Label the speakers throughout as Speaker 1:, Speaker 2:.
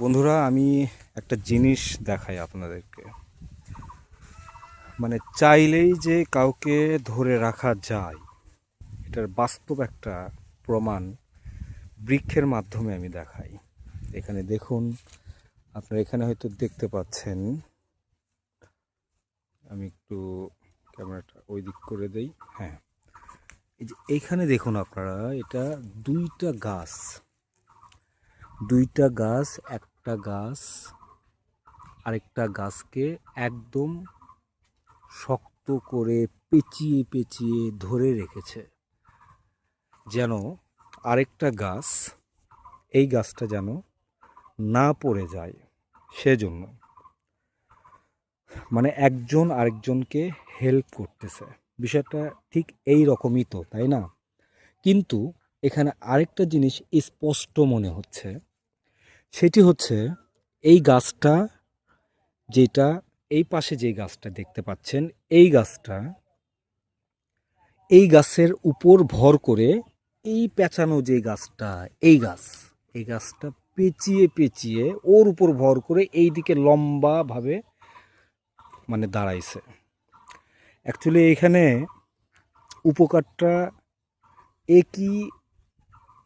Speaker 1: বন্ধুরা, আমি একটা জিনিস দেখাই আপনাদেরকে। মানে চাইলেই যে কাউকে ধরে রাখা যায়, এটার বাস্তব একটা প্রমাণ বৃক্ষের মাধ্যমে আমি দেখাই। এখানে দেখুন, আপনারা এখানে হয়তো দেখতে পাচ্ছেন। আমি একটু ক্যামেরাটা ওই দিক করে দেই। হ্যাঁ, এই যে এইখানে দেখুন আপনারা, এটা দুইটা গাছ, একটা গাছ আরেকটা গাছকে একদম শক্ত করে পেঁচিয়ে পেঁচিয়ে ধরে রেখেছে, যেন আরেকটা গাছ, এই গাছটা যেন না পড়ে যায় সেজন্য। মানে একজন আরেকজনকে হেল্প করতেছে। বিষয়টা ঠিক এই রকমই তো, তাই না? কিন্তু এখানে আরেকটা জিনিস স্পষ্ট মনে হচ্ছে, সেটি হচ্ছে এই গাছটা, যেটা এই পাশে যে গাছটা দেখতে পাচ্ছেন, এই গাছের উপর ভর করে এই পেঁচানো যে গাছটা, এই গাছটা পেঁচিয়ে পেঁচিয়ে ওর উপর ভর করে এই দিকে লম্বাভাবে মানে দাঁড়াইছে। অ্যাকচুয়ালি এখানে উপকারটা কি,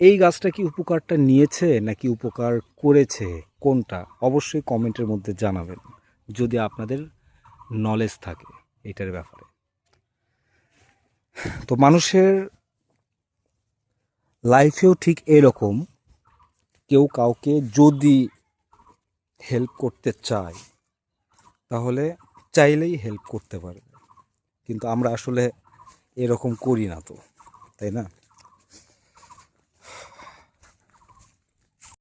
Speaker 1: এই গাছটা কি উপকারটা নিয়েছে নাকি উপকার করেছে, কোনটা অবশ্যই কমেন্টের মধ্যে জানাবেন, যদি আপনাদের নলেজ থাকে এটার ব্যাপারে। তো মানুষের লাইফেও ঠিক এরকম, কেউ কাউকে যদি হেল্প করতে চায় তাহলে চাইলেই হেল্প করতে পারবে, কিন্তু আমরা আসলে এরকম করি না তো, তাই না?